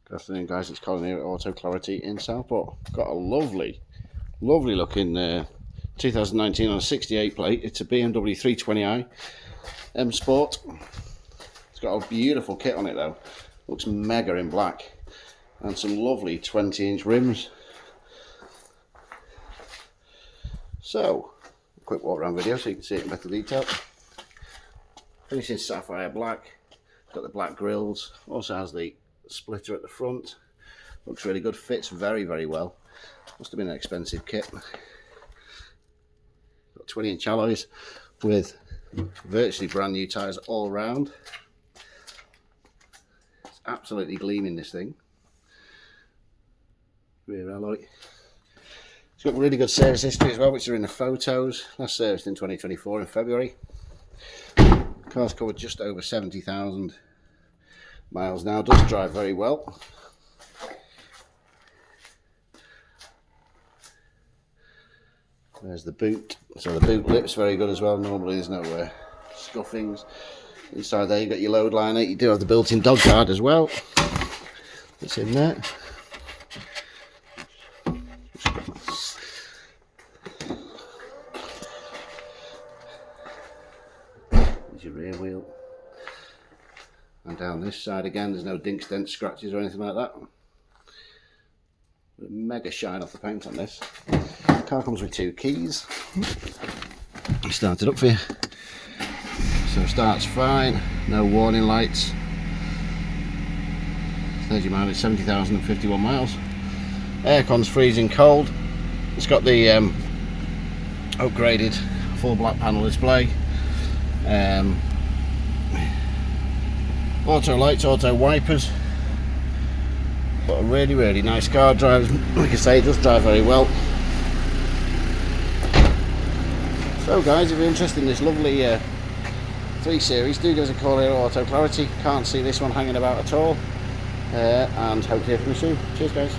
Good afternoon, guys. It's Colin here at Auto Clarity in Southport. Got a lovely looking 2019 on a 68 plate. It's a BMW 320i M Sport. It's got a beautiful kit on it though. Looks mega in black, and some lovely 20-inch rims. So, a quick walk around video so you can see it in better detail. Finished in sapphire black. Got the black grills. Also has the splitter at the front. Looks really good. Fits very well. Must have been an expensive kit. Got 20-inch alloys with virtually brand new tyres all round. It's absolutely gleaming, this thing. Rear alloy. It's got really good service history as well, which are in the photos. Last serviced in 2024 in February. Car's covered just over 70,000 miles now. Does drive very well. There's the boot. So the boot lip's very good as well. Normally there's no scuffings. Inside there you got your load liner. You do have the built-in dog guard as well. It's in there. There's your rear wheel. And down this side again, there's no dinks, dents, scratches or anything like that. A mega shine off the paint on this. Car comes with 2 keys. Start it up for you. So it starts fine, no warning lights. There's your mileage, 70,051 miles. Aircon's freezing cold. It's got the upgraded full black panel display. Auto lights, auto wipers. But a really nice car. Drives, like I say, it does drive very well. So guys, if you're interested in this lovely 3 Series, do give us a call here at Auto Clarity. Can't see this one hanging about at all. And hope to hear from you soon. Cheers guys.